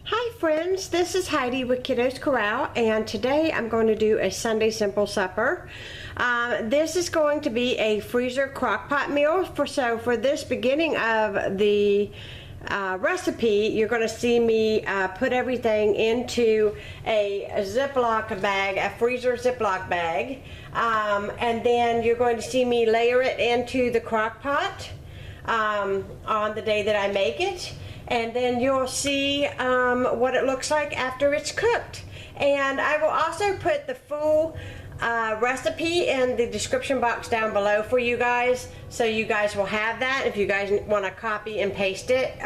Hi friends, this is Heidi with Kiddos Corral, and today I'm going to do a Sunday simple supper. This is going to be a freezer crock pot meal. For this beginning of the recipe, you're going to see me put everything into a Ziploc bag, a freezer Ziploc bag, and then you're going to see me layer it into the crock pot on the day that I make it. And then you'll see what it looks like after it's cooked. And I will also put the full recipe in the description box down below for you guys, so you guys will have that. If you guys want to copy and paste it,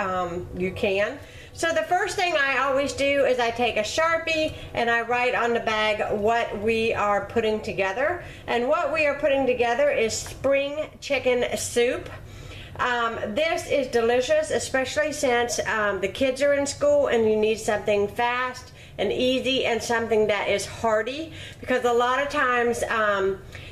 you can. So the first thing I always do is I take a Sharpie and I write on the bag what we are putting together. And what we are putting together is spring chicken soup. This is delicious, especially since the kids are in school and you need something fast and easy and something that is hearty, because a lot of times,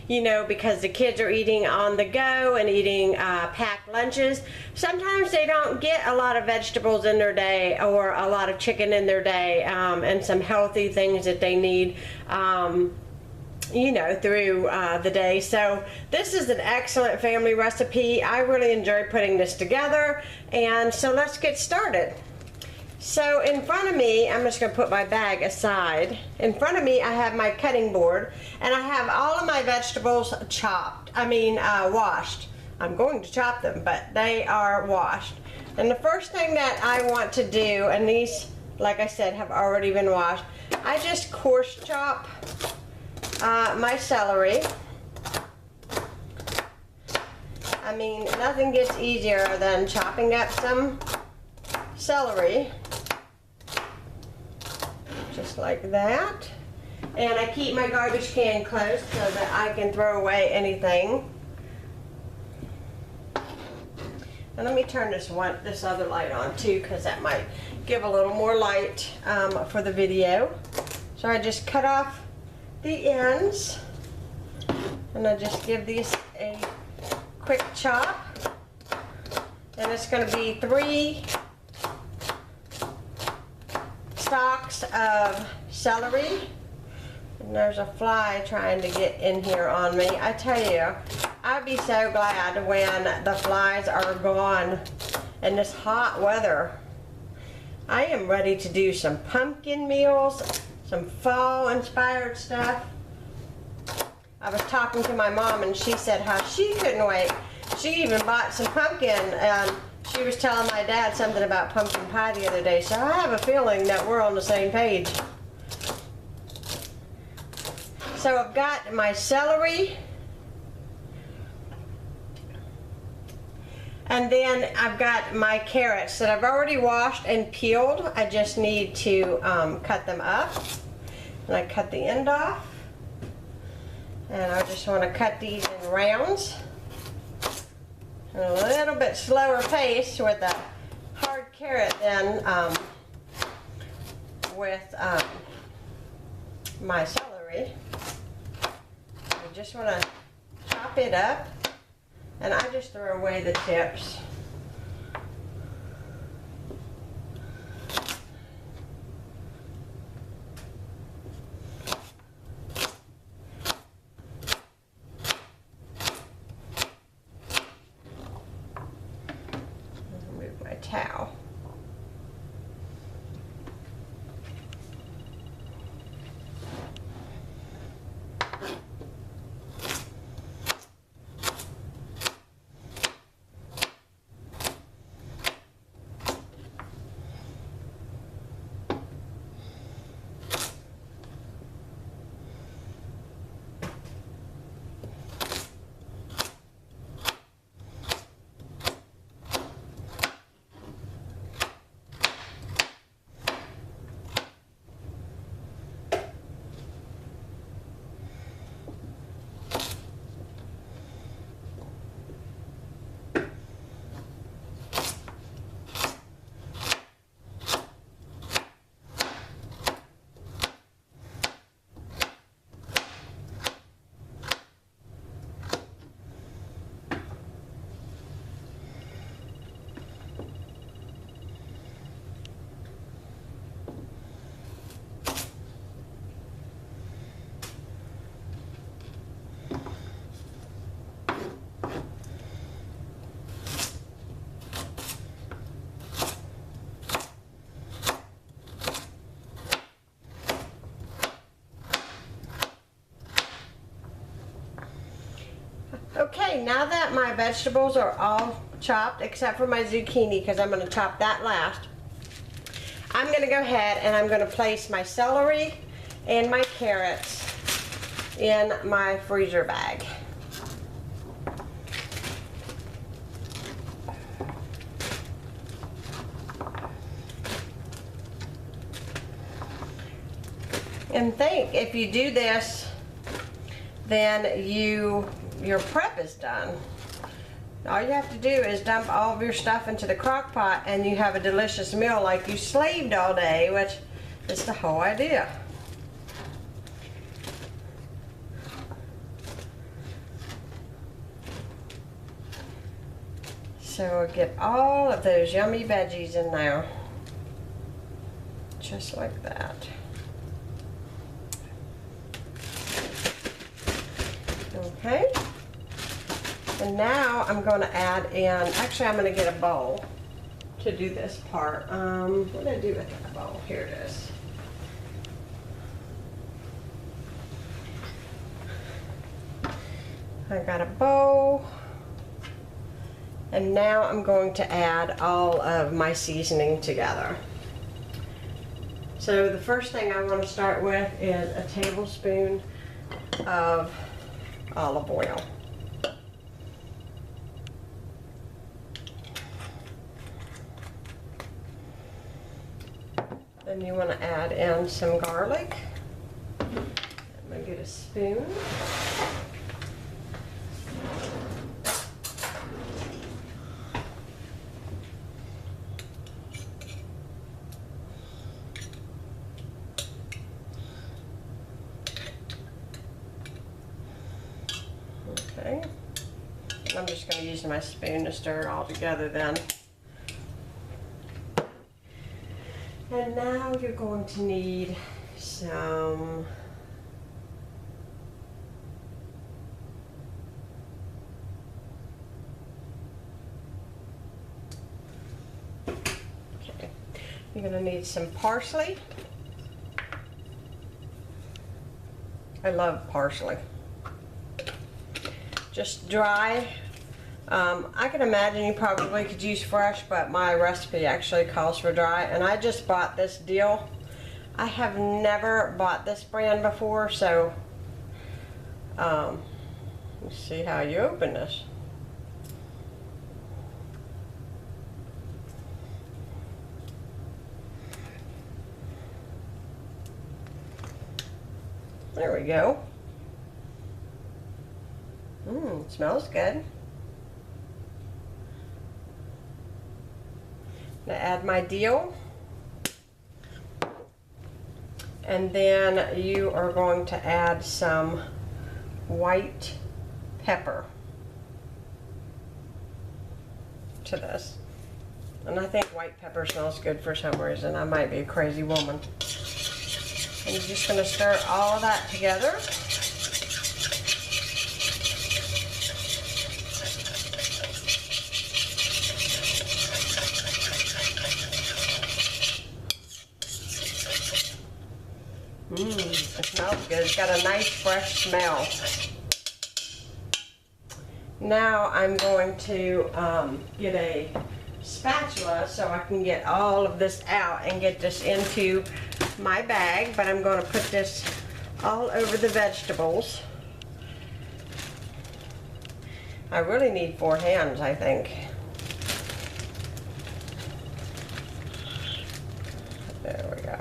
you know, because the kids are eating on the go and eating packed lunches, sometimes they don't get a lot of vegetables in their day or a lot of chicken in their day, and some healthy things that they need you know, through the day. So this is an excellent family recipe. I really enjoy putting this together, and so let's get started. So in front of me, I'm just going to put my bag aside. In front of me I have my cutting board, and I have all of my vegetables chopped, washed. I'm going to chop them, but they are washed. And the first thing that I want to do, and these, like I said, have already been washed, I just coarse chop my celery. I mean, nothing gets easier than chopping up some celery, just like that. And I keep my garbage can closed so that I can throw away anything. And let me turn this other light on too, because that might give a little more light for the video. So I just cut off the ends, and I just give these a quick chop, and it's going to be 3 stalks of celery. And there's a fly trying to get in here on me. I tell you, I'd be so glad when the flies are gone in this hot weather. I am ready to do some pumpkin meals, some fall inspired stuff. I was talking to my mom and she said how she couldn't wait. She even bought some pumpkin, and she was telling my dad something about pumpkin pie the other day, so I have a feeling that we're on the same page. So I've got my celery, and then I've got my carrots that I've already washed and peeled. I just need to cut them up. And I cut the end off. And I just want to cut these in rounds. And a little bit slower pace with a hard carrot than with my celery. I just want to chop it up. And I just throw away the tips. Remove my towel. now that my vegetables are all chopped except for my zucchini, because I'm going to chop that last, I'm going to go ahead and I'm going to place my celery and my carrots in my freezer bag. And think, if you do this, then your prep is done. All you have to do is dump all of your stuff into the crock pot and you have a delicious meal like you slaved all day, which is the whole idea. So get all of those yummy veggies in there, just like that. Okay, and now I'm going to add in, actually I'm going to get a bowl to do this part. What did I do with that bowl? Here it is. I got a bowl, and now I'm going to add all of my seasoning together. So the first thing I want to start with is a tablespoon of olive oil. Then you want to add in some garlic. I'm going to get a spoon. Okay, I'm just going to use my spoon to stir it all together then. And now you're going to need some you're going to need some parsley. I love parsley. Just dry. I can imagine you probably could use fresh, but my recipe actually calls for dry. And I just bought this dill. I have never bought this brand before, so let's see how you open this. There we go. It smells good. I'm going to add my dill. And then you are going to add some white pepper to this. And I think white pepper smells good for some reason. I might be a crazy woman. And you're just going to stir all of that together. It smells good. It's got a nice fresh smell. Now I'm going to get a spatula so I can get all of this out and get this into my bag, but I'm going to put this all over the vegetables. I really need 4 hands, I think. There we go.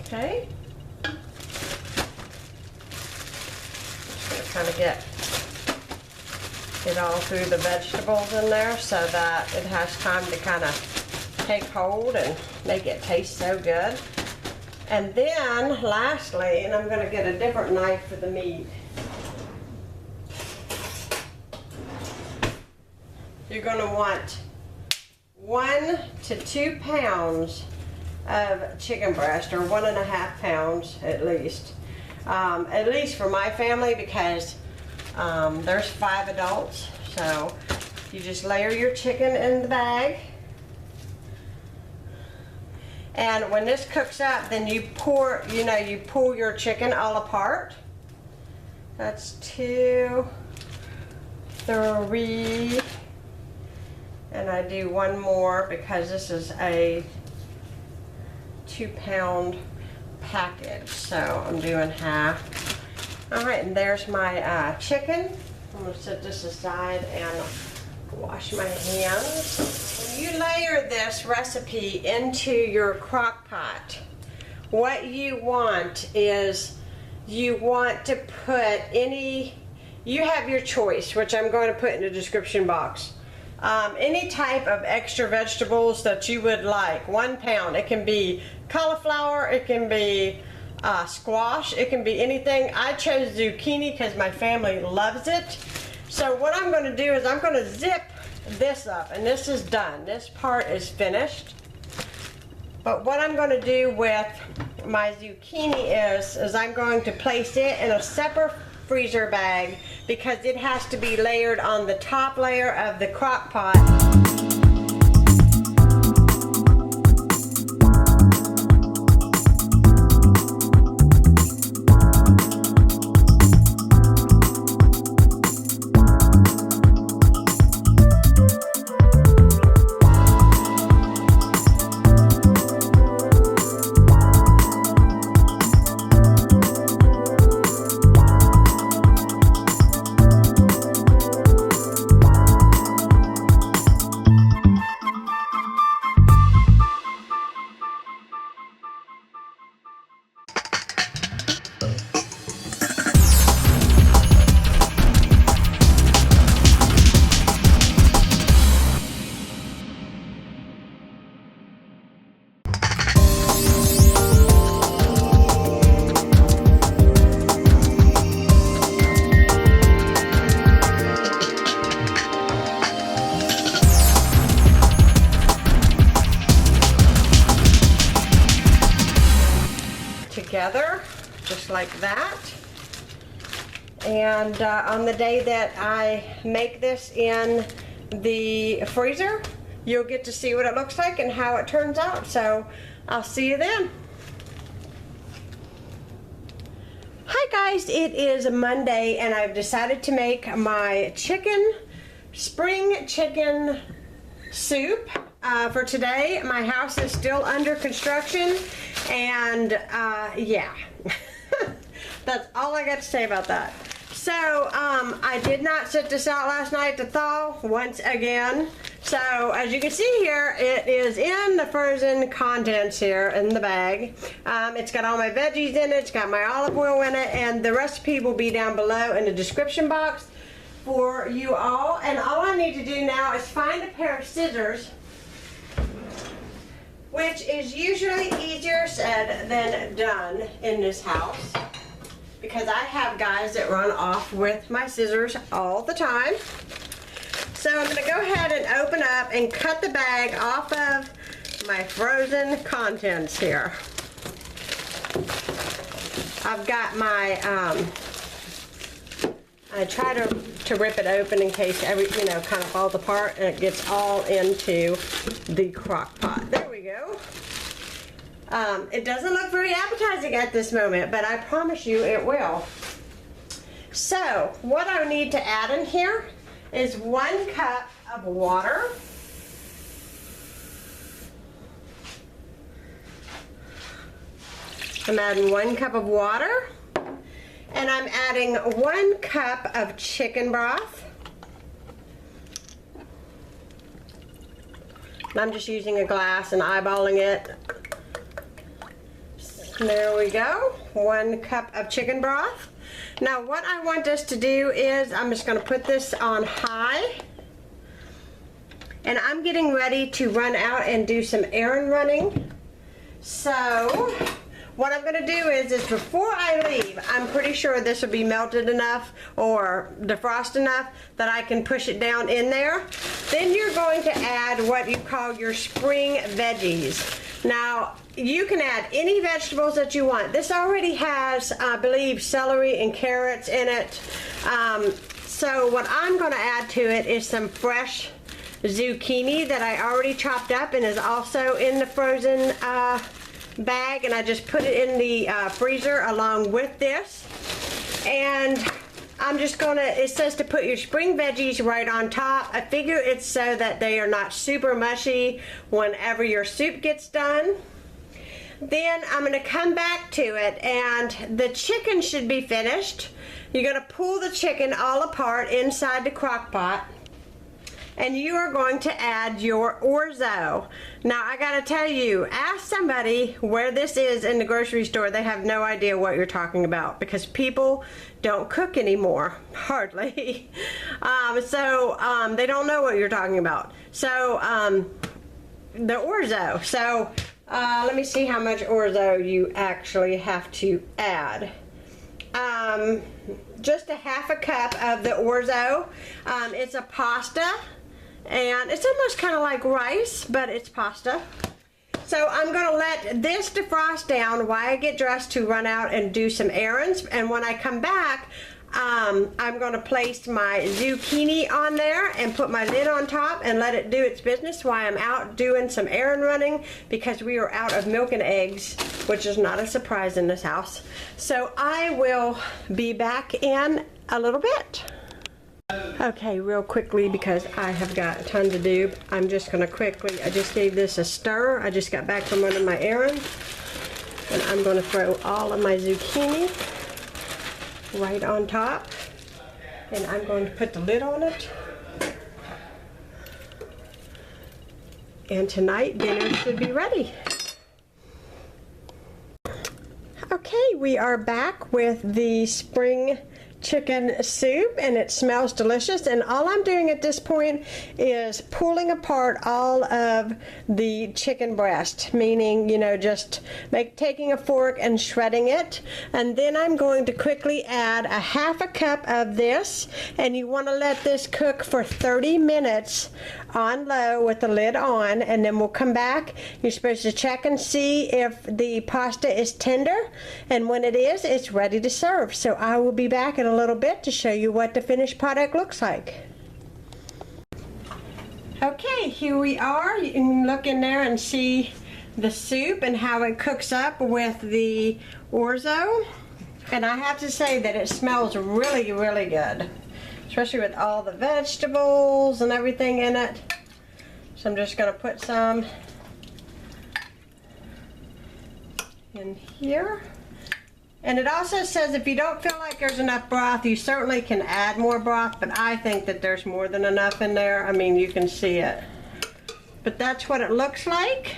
Okay. Just going to kind of get it all through the vegetables in there so that it has time to kind of take hold and make it taste so good. And then lastly, and I'm going to get a different knife for the meat, you're going to want 1 to 2 pounds of chicken breast, or 1.5 pounds at least for my family, because there's 5 adults, So you just layer your chicken in the bag. And when this cooks up, then you pour, you pull your chicken all apart. That's 2, 3, and I do one more because this is a 2-pound package, so I'm doing half. All right, and there's my chicken. I'm gonna set this aside and wash my hands. When you layer this recipe into your crock pot, what you want is you want to put you have your choice, which I'm going to put in the description box. Any type of extra vegetables that you would like. 1 pound. It can be cauliflower, it can be squash, it can be anything. I chose zucchini because my family loves it. So what I'm going to do is I'm going to zip this up, and this is done. This part is finished. But what I'm going to do with my zucchini is I'm going to place it in a separate freezer bag because it has to be layered on the top layer of the crock pot. Together, just like that. And on the day that I make this in the freezer, you'll get to see what it looks like and how it turns out. So I'll see you then. Hi guys, it is Monday and I've decided to make my spring chicken soup. For today, my house is still under construction, and yeah, that's all I got to say about that. So I did not set this out last night to thaw once again. So as you can see here, it is in the frozen contents here in the bag. It's got all my veggies in it, it's got my olive oil in it, and the recipe will be down below in the description box for you all. And all I need to do now is find a pair of scissors, which is usually easier said than done in this house because I have guys that run off with my scissors all the time. So I'm going to go ahead and open up and cut the bag off of my frozen contents here. I've got my, I try to rip it open in case kind of falls apart and it gets all into the crock pot. There we go. It doesn't look very appetizing at this moment, but I promise you it will. So what I need to add in here is 1 cup of water. I'm adding 1 cup of water. And I'm adding 1 cup of chicken broth. And I'm just using a glass and eyeballing it. There we go, 1 cup of chicken broth. Now what I want us to do is I'm just going to put this on high. And I'm getting ready to run out and do some errand running. So what I'm going to do is before I leave, I'm pretty sure this will be melted enough or defrost enough that I can push it down in there. Then you're going to add what you call your spring veggies. Now, you can add any vegetables that you want. This already has, I believe, celery and carrots in it. So what I'm going to add to it is some fresh zucchini that I already chopped up and is also in the frozen bag, and I just put it in the freezer along with this. And I'm just gonna, it says to put your spring veggies right on top. I figure it's so that they are not super mushy whenever your soup gets done. Then I'm gonna come back to it, and the chicken should be finished. You're gonna pull the chicken all apart inside the crock pot, and you are going to add your orzo. Now I gotta tell you, ask somebody where this is in the grocery store. They have no idea what you're talking about because people don't cook anymore, hardly. They don't know what you're talking about. So the orzo. So let me see how much orzo you actually have to add. Just a half a cup of the orzo. It's a pasta, and it's almost kind of like rice, but it's pasta. So I'm going to let this defrost down while I get dressed to run out and do some errands. And when I come back, I'm going to place my zucchini on there and put my lid on top and let it do its business while I'm out doing some errand running, because we are out of milk and eggs, which is not a surprise in this house. So I will be back in a little bit. Okay, real quickly, because I have got tons to do, I'm just going to quickly, I just gave this a stir. I just got back from one of my errands, and I'm going to throw all of my zucchini right on top, and I'm going to put the lid on it. And tonight dinner should be ready. Okay, we are back with the spring chicken soup, and it smells delicious, and all I'm doing at this point is pulling apart all of the chicken breast, meaning, you know, just taking a fork and shredding it. And then I'm going to quickly add a half a cup of this, and you want to let this cook for 30 minutes on low with the lid on, and then we'll come back. You're supposed to check and see if the pasta is tender, and when it is, it's ready to serve. So I will be back in a little bit to show you what the finished product looks like. Okay, here we are. You can look in there and see the soup and how it cooks up with the orzo, and I have to say that it smells really, really good, especially with all the vegetables and everything in it. So I'm just going to put some in here. And it also says if you don't feel like there's enough broth, you certainly can add more broth, but I think that there's more than enough in there. I mean, you can see it. But that's what it looks like.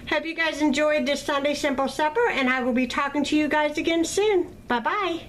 Hope you guys enjoyed this Sunday Simple Supper, and I will be talking to you guys again soon. Bye-bye.